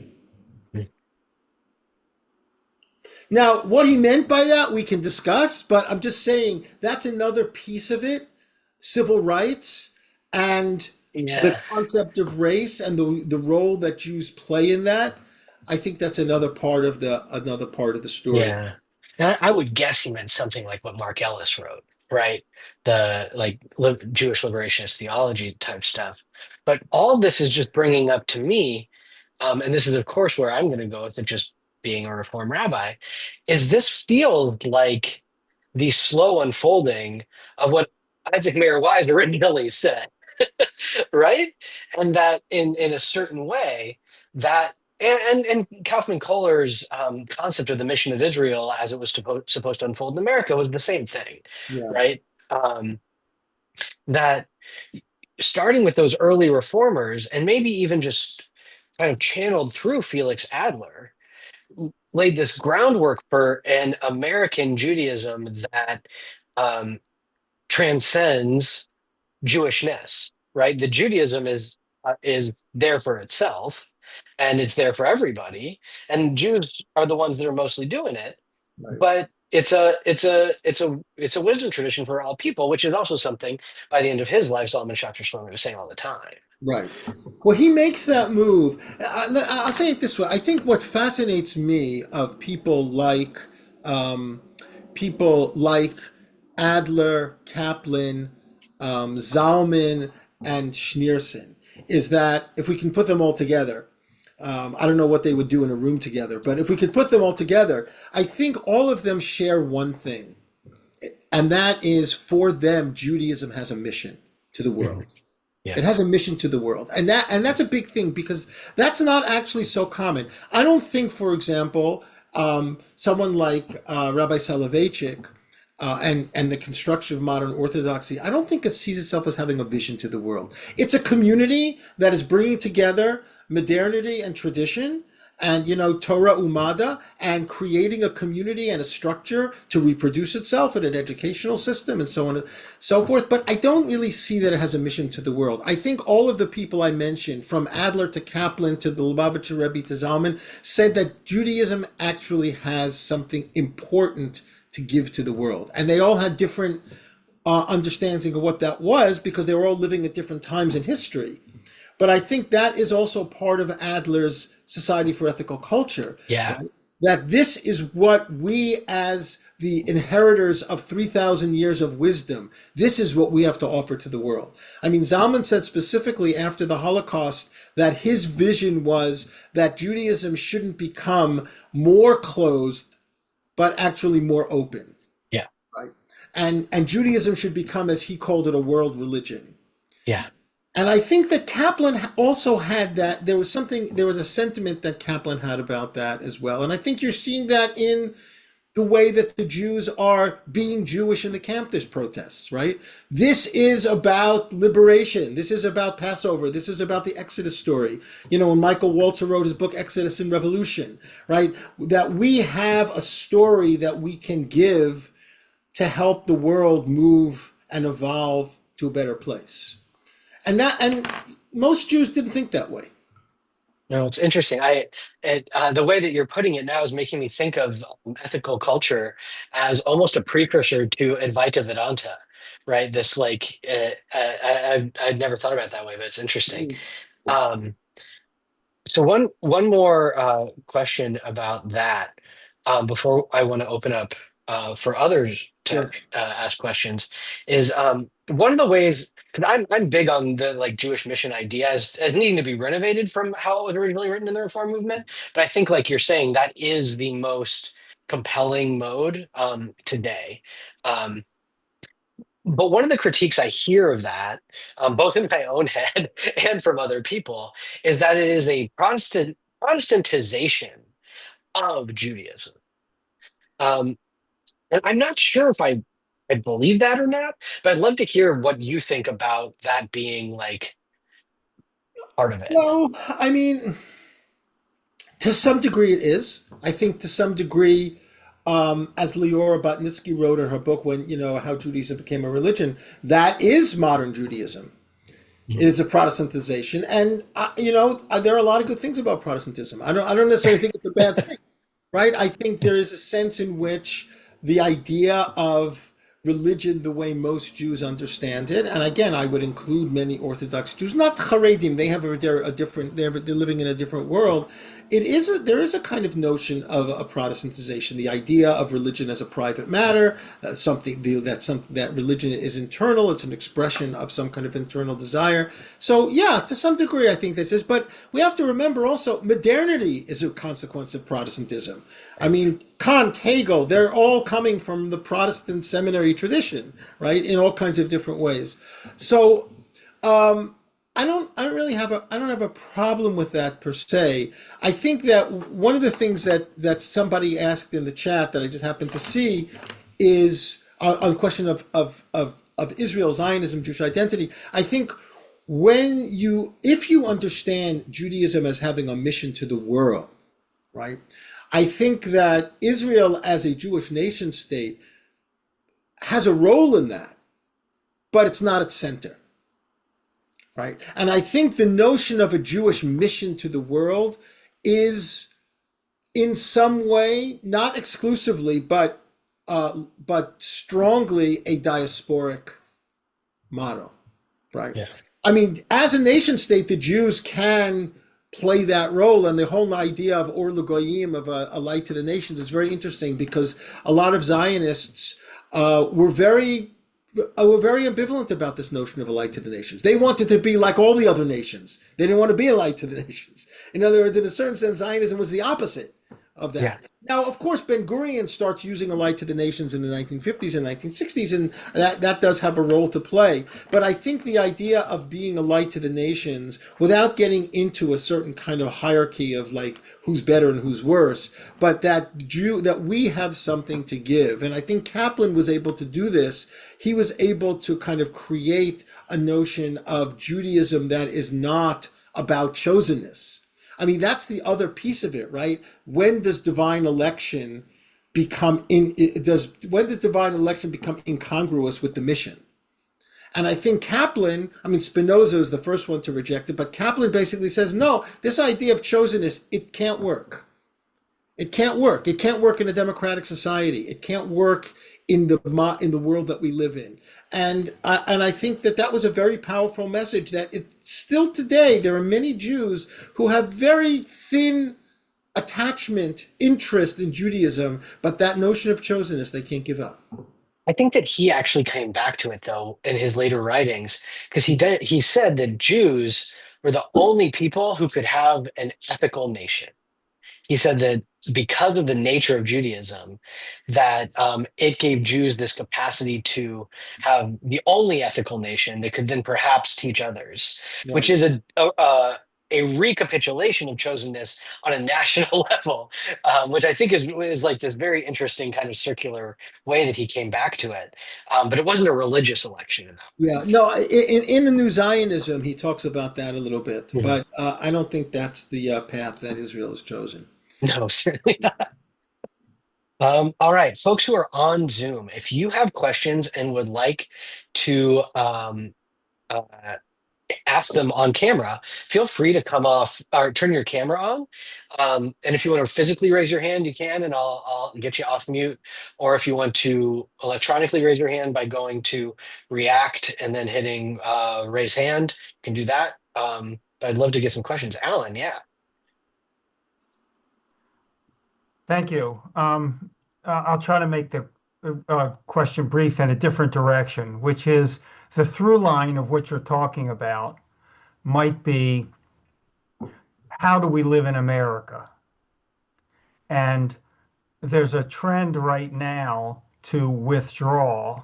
Now, what he meant by that, we can discuss, but I'm just saying that's another piece of it. Civil rights and the Yeah. concept of race and the role that Jews play in that. I think that's another part of the story. Yeah. And I would guess he meant something like what Mark Ellis wrote, right? The like Jewish liberationist theology type stuff. But all this is just bringing up to me, and this is of course where I'm going to go with it, just being a reform rabbi, is this feels like the slow unfolding of what Isaac Mayer Wise originally said, right? And that in a certain way that and Kaufman Kohler's concept of the mission of Israel as it was supposed to unfold in America was the same thing, Yeah, right? That starting with those early reformers and maybe even just kind of channeled through Felix Adler laid this groundwork for an American Judaism that um, transcends Jewishness, right? The Judaism is there for itself, and it's there for everybody, and Jews are the ones that are mostly doing it. right. But it's a wisdom tradition for all people, which is also something by the end of his life, Solomon Schechter Shlomo was saying all the time. Right. Well, he makes that move. I'll say it this way. I think what fascinates me of um, people like Adler, Kaplan, Zalman, and Schneerson is that if we can put them all together, I don't know what they would do in a room together, but if we could put them all together, I think all of them share one thing, and that is for them, Judaism has a mission to the Mhm. world. Yeah. It has a mission to the world, and that's a big thing because that's not actually so common. I don't think, for example, someone like Rabbi Soloveitchik and the construction of modern orthodoxy, I don't think it sees itself as having a vision to the world. It's a community that is bringing together modernity and tradition, and Torah Umada, and creating a community and a structure to reproduce itself in an educational system and so on and so forth. But I don't really see that it has a mission to the world. I think all of the people I mentioned, from Adler to Kaplan to the Lubavitcher Rebbe to Zalman, said that Judaism actually has something important to give to the world, and they all had different understanding of what that was because they were all living at different times in history. But I think that is also part of Adler's Society for Ethical Culture, Yeah. right? That this is what we, as the inheritors of 3,000 years of wisdom, this is what we have to offer to the world. I mean, Zalman said specifically after the Holocaust that his vision was that Judaism shouldn't become more closed, but actually more open, Yeah. right? And Judaism should become, as he called it, a world religion. Yeah. And I think that Kaplan also had that. There was a sentiment that Kaplan had about that as well. And I think you're seeing that in the way that the Jews are being Jewish in the campus protests, right? This is about liberation. This is about Passover. This is about the Exodus story. When Michael Walzer wrote his book, Exodus and Revolution, right? That we have a story that we can give to help the world move and evolve to a better place. And most Jews didn't think that way. No, it's interesting. The way that you're putting it now is making me think of ethical culture as almost a precursor to Advaita Vedanta, right? This like, I've never thought about it that way, but it's interesting. Um, So one more question about that before I want to open up for others to Sure. ask questions is one of the ways, because I'm big on the like Jewish mission idea as needing to be renovated from how it was originally written in the Reform movement, but I think like you're saying that is the most compelling mode today. Um, but one of the critiques I hear of that, both in my own head and from other people, is that it is a Protestantization of Judaism. Um, and I'm not sure if I believe that or not, but I'd love to hear what you think about that being like part of it. Well, I mean, to some degree it is. I think to some degree, as Leora Botnitsky wrote in her book, when how Judaism became a religion, that is modern Judaism. It Mhm. is a Protestantization, and there are a lot of good things about Protestantism. I don't necessarily think it's a bad thing, right? I think there is a sense in which the idea of religion, the way most Jews understand it, and again, I would include many Orthodox Jews, not Haredim. They have a different. They're living in a different world. There is a kind of notion of a Protestantization, the idea of religion as a private matter, that religion is internal. It's an expression of some kind of internal desire. So yeah, to some degree, I think this is. But we have to remember also, modernity is a consequence of Protestantism. I mean, Kant, Hegel, they're all coming from the Protestant seminary tradition, right? In all kinds of different ways. So I don't have a problem with that per se. I think that one of the things that somebody asked in the chat that I just happened to see is on the question of Israel, Zionism, Jewish identity. I think if you understand Judaism as having a mission to the world, right? I think that Israel as a Jewish nation state has a role in that, but it's not its center, right? And I think the notion of a Jewish mission to the world is in some way, not exclusively, but but strongly a diasporic motto, right? Yeah. I mean, as a nation state, the Jews can play that role, and the whole idea of Or L'Goyim, of a light to the nations, is very interesting because a lot of Zionists were very ambivalent about this notion of a light to the nations. They wanted to be like all the other nations. They didn't want to be a light to the nations. In other words, in a certain sense, Zionism was the opposite of Yeah. that. Now, of course, Ben Gurion starts using a light to the nations in the 1950s and 1960s, and that does have a role to play. But I think the idea of being a light to the nations, without getting into a certain kind of hierarchy of like who's better and who's worse, but that we have something to give, and I think Kaplan was able to do this. He was able to kind of create a notion of Judaism that is not about chosenness. I mean, that's the other piece of it, right? When does divine election when does divine election become incongruous with the mission? And I think Kaplan, I mean, Spinoza is the first one to reject it, but Kaplan basically says, no, this idea of chosenness, it can't work. It can't work. It can't work in a democratic society. It can't work in the world that we live in. And I think that was a very powerful message. That it still today there are many Jews who have very thin attachment, interest in Judaism, but that notion of chosenness they can't give up. I think that he actually came back to it though in his later writings because he said that Jews were the only people who could have an ethical nation. He said that because of the nature of Judaism, that it gave Jews this capacity to have the only ethical nation that could then perhaps teach others, which Right. is a recapitulation of chosenness on a national level, which I think is like this very interesting kind of circular way that he came back to it. But it wasn't a religious election in that Yeah. No. In the New Zionism, he talks about that a little bit, way. Mhm. but I don't think that's the path that Israel has chosen. No, certainly not. All right, folks who are on Zoom, if you have questions and would like to uh, ask them on camera, feel free to come off or turn your camera on. And if you want to physically raise your hand, you can, and I'll get you off mute. Or if you want to electronically raise your hand by going to React and then hitting raise hand, you can do that. But I'd love to get some questions. Alan, yeah. Thank you. I'll try to make the question brief in a different direction, which is the through line of what you're talking about might be how do we live in America? And there's a trend right now to withdraw.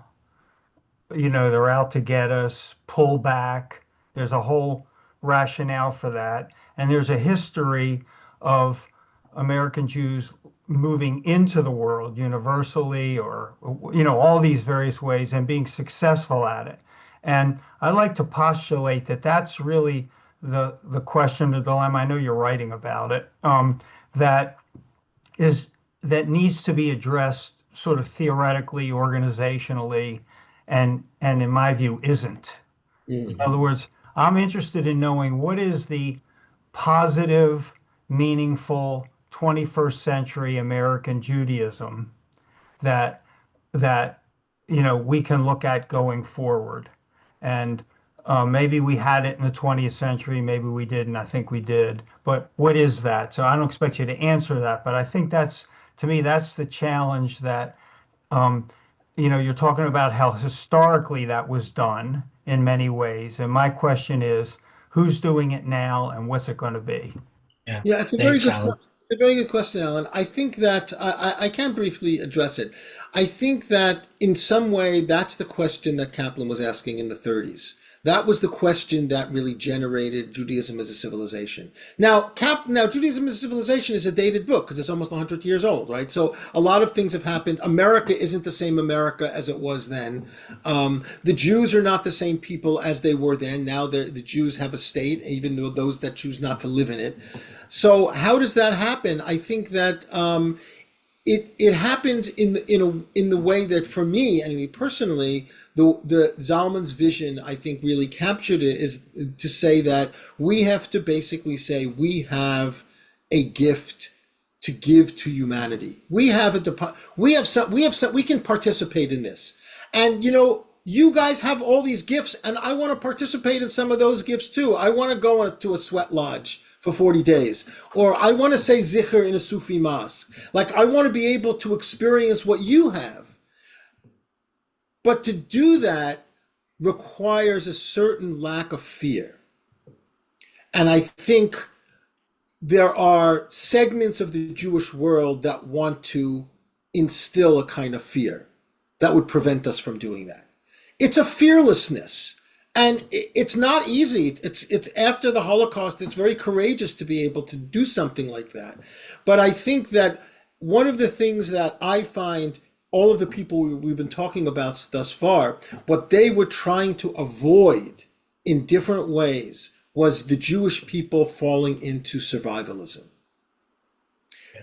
They're out to get us, pull back. There's a whole rationale for that. And there's a history of American Jews moving into the world universally or, all these various ways and being successful at it. And I like to postulate that that's really the question, the dilemma. I know you're writing about it, that is that needs to be addressed sort of theoretically, organizationally, and in my view isn't. In Mm. other words, I'm interested in knowing what is the positive, meaningful 21st century American Judaism that that we can look at going forward. And maybe we had it in the 20th century, maybe we didn't. I think we did. But what is that? So I don't expect you to answer that, but I think to me, that's the challenge that um, you're talking about how historically that was done in many ways. And my question is, who's doing it now and what's it going to be? Yeah. Yeah, it's a very Thanks, good Alan. question. It's a very good question, Alan. I think that I can briefly address it. I think that in some way that's the question that Kaplan was asking in the 30s. That was the question that really generated Judaism as a civilization. Now Judaism as a civilization is a dated book because it's almost 100 years old, right? So a lot of things have happened. America isn't the same America as it was then. The Jews are not the same people as they were then. Now the Jews have a state, even though those that choose not to live in it. So how does that happen? I think that it happens in the way that for me, I mean personally, the Zalman's vision I think really captured it is to say that we have to basically say we have a gift to give to humanity. We have we can participate in this. And you guys have all these gifts, and I want to participate in some of those gifts too. I want to go to a sweat lodge for 40 days, or I want to say zikr in a Sufi mosque. Like, I want to be able to experience what you have. But to do that requires a certain lack of fear. And I think there are segments of the Jewish world that want to instill a kind of fear that would prevent us from doing that. It's a fearlessness, and it's not easy. It's after the Holocaust, it's very courageous to be able to do something like that. But I think that one of the things that I find all of the people we've been talking about thus far, what they were trying to avoid in different ways was the Jewish people falling into survivalism.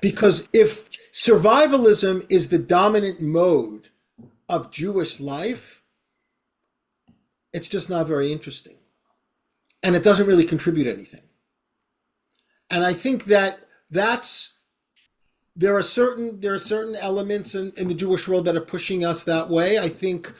Because if survivalism is the dominant mode of Jewish life, it's just not very interesting. And it doesn't really contribute anything. And I think that there are certain elements in the Jewish world that are pushing us that way. I think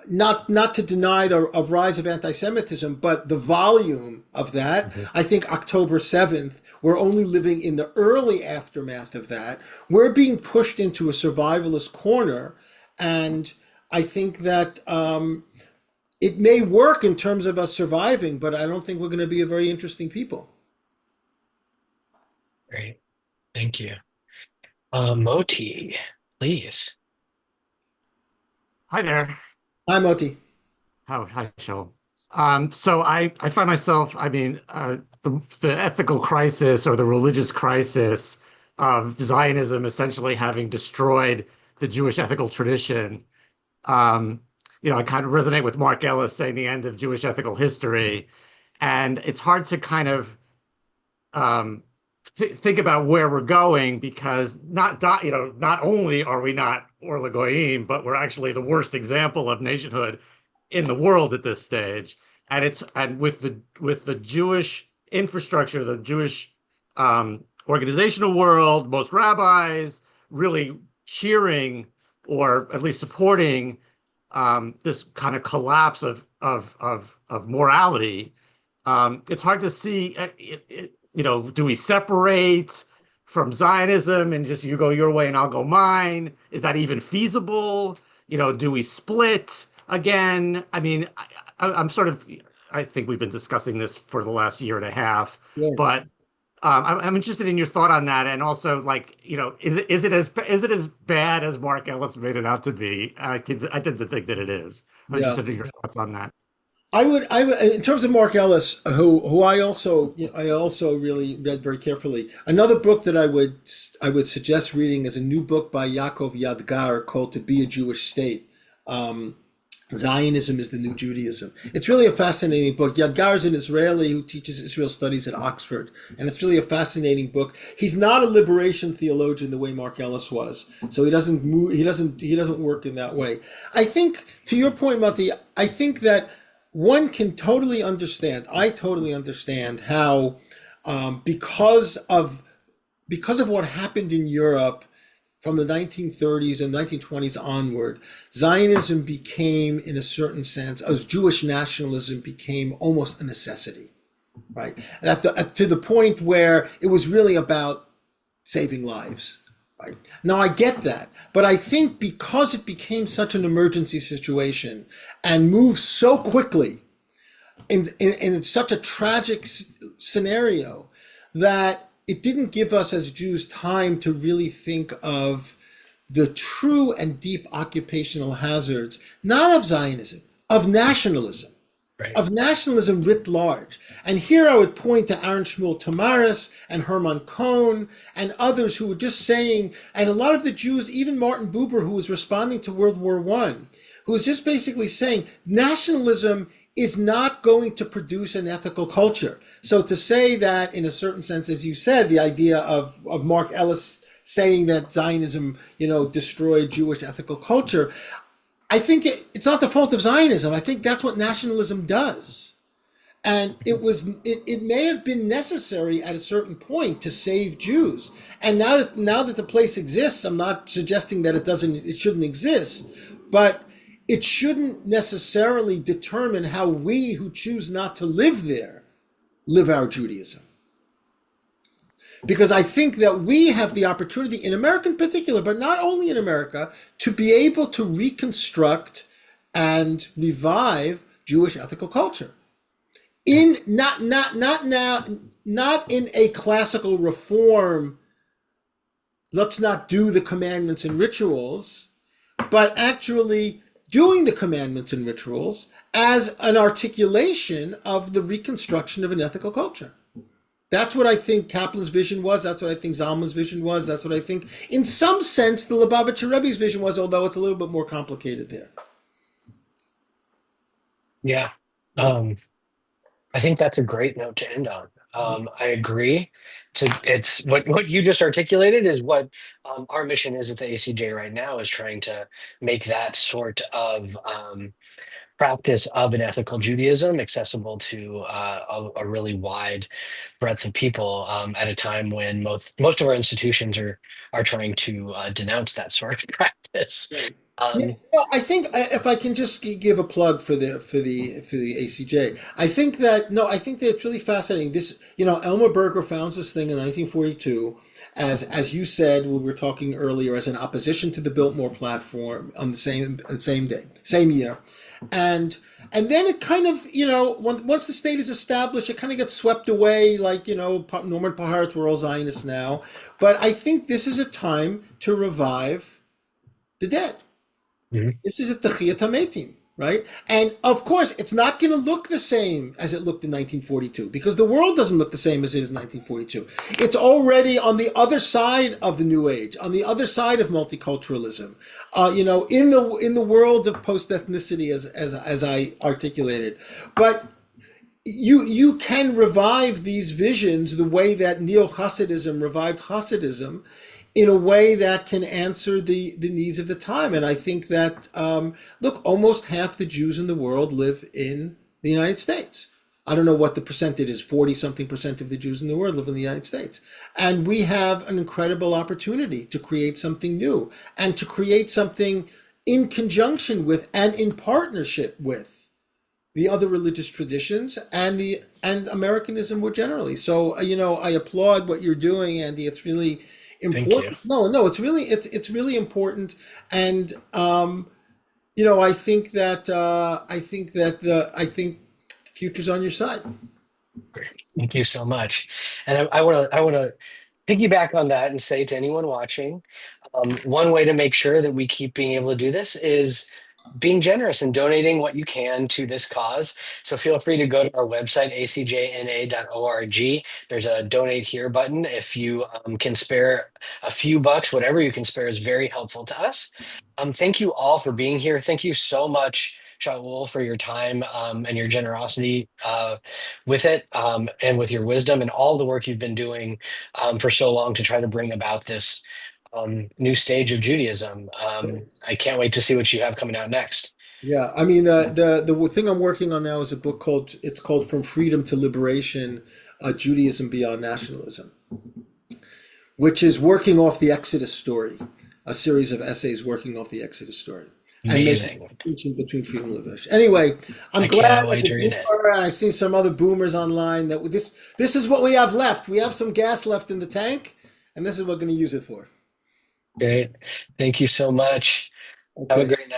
not to deny the rise of anti-Semitism, but the volume of that. Mm-hmm. I think October 7th, we're only living in the early aftermath of that. We're being pushed into a survivalist corner, and I think that it may work in terms of us surviving, but I don't think we're going to be a very interesting people. Great. Thank you. Moti, please. Hi there. Hi, Moti. Hi, Shaul. So I find myself, the ethical crisis or the religious crisis of Zionism essentially having destroyed the Jewish ethical tradition. I kind of resonate with Mark Ellis saying the end of Jewish ethical history. And it's hard to kind of think about where we're going, because not only are we not Or Lagoyim, but we're actually the worst example of nationhood in the world at this stage. And with the Jewish infrastructure, the Jewish organizational world, most rabbis really cheering or at least supporting this kind of collapse of morality. It's hard to see. Do we separate from Zionism and just you go your way and I'll go mine? Is that even feasible? Do we split again? I think we've been discussing this for the last year and a half, yeah. But I'm interested in your thought on that. And also, is it as bad as Mark Ellis made it out to be? I tend to think that it is. I'm interested in your thoughts on that. I would, in terms of Mark Ellis, who I also really read very carefully. Another book that I would suggest reading is a new book by Yaakov Yadgar called "To Be a Jewish State." Zionism is the New Judaism. It's really a fascinating book. Yadgar is an Israeli who teaches Israel studies at Oxford, and it's really a fascinating book. He's not a liberation theologian the way Mark Ellis was, so he doesn't work in that way. I think, to your point, Mati, I think that one can totally understand. I totally understand how, because of what happened in Europe from the 1930s and 1920s onward, Zionism became, in a certain sense, as Jewish nationalism became almost a necessity, right? To the point where it was really about saving lives. Right. Now, I get that, but I think because it became such an emergency situation and moved so quickly in such a tragic scenario, that it didn't give us as Jews time to really think of the true and deep occupational hazards, not of Zionism, of nationalism. Right. Of nationalism writ large. And here I would point to Aaron Shmuel Tamaris and Herman Cohn and others who were just saying, and a lot of the Jews, even Martin Buber, who was responding to World War I, who was just basically saying nationalism is not going to produce an ethical culture. So to say that, in a certain sense, as you said, the idea of Mark Ellis saying that Zionism, destroyed Jewish ethical culture, I think it's not the fault of Zionism. I think that's what nationalism does. And it may have been necessary at a certain point to save Jews. And now that the place exists, I'm not suggesting that it shouldn't exist, but it shouldn't necessarily determine how we who choose not to live there live our Judaism. Because I think that we have the opportunity, in America in particular, but not only in America, to be able to reconstruct and revive Jewish ethical culture. In not in a classical reform, let's not do the commandments and rituals, but actually doing the commandments and rituals as an articulation of the reconstruction of an ethical culture. That's what I think Kaplan's vision was. That's what I think Zalman's vision was. That's what I think, in some sense, the Lubavitcher Rebbe's vision was, although it's a little bit more complicated there. Yeah. I think that's a great note to end on. I agree. It's what you just articulated is what our mission is at the ACJ right now, is trying to make that sort of practice of an ethical Judaism accessible to a really wide breadth of people at a time when most of our institutions are trying to denounce that sort of practice. Right. Yeah, Um, I think if I can just give a plug for the ACJ, I think that it's really fascinating. This, Elmer Berger founds this thing in 1942, as you said, we were talking earlier, as an opposition to the Biltmore platform on the same day, same year, and then it kind of, once the state is established, it kind of gets swept away, like, Norman Paharitz, we're all Zionists now, but I think this is a time to revive the dead. mhm. This is a Techiyat HaMetim, right? And of course, it's not going to look the same as it looked in 1942, because the world doesn't look the same as it is in 1942. It's already on the other side of the New Age, on the other side of multiculturalism. In the world of post-ethnicity, as I articulated. But you can revive these visions the way that Neo-Hasidism revived Hasidism, in a way that can answer the needs of the time. And I think that, look, almost half the Jews in the world live in the United States. I don't know what the percentage is, 40-something% of the Jews in the world live in the United States. And we have an incredible opportunity to create something new, and to create something in conjunction with and in partnership with the other religious traditions and Americanism more generally. So, I applaud what you're doing, Andy. It's really Thank you. important. No, it's really important. And I think the future's on your side. Great. Thank you so much. And I want to piggyback on that and say to anyone watching, one way to make sure that we keep being able to do this is being generous and donating what you can to this cause. So feel free to go to our website, acjna.org. There's a donate here button. If you can spare a few bucks, whatever you can spare is very helpful to us. Thank you all for being here. Thank you so much, Shaul, for your time and your generosity with it, and with your wisdom and all the work you've been doing for so long to try to bring about this new stage of Judaism. I can't wait to see what you have coming out next. Yeah, I mean, the thing I'm working on now is a book called From Freedom to Liberation: Judaism Beyond Nationalism, which is working off the Exodus story, a series of essays working off the Exodus story, and making Amazing. a distinction between freedom and liberation. Anyway, I'm I glad, can't as wait a to read it. boomer, and I see some other boomers online, that this is what we have left. We have some gas left in the tank, and this is what we're going to use it for. Great. Thank you so much. Have a Okay. great night.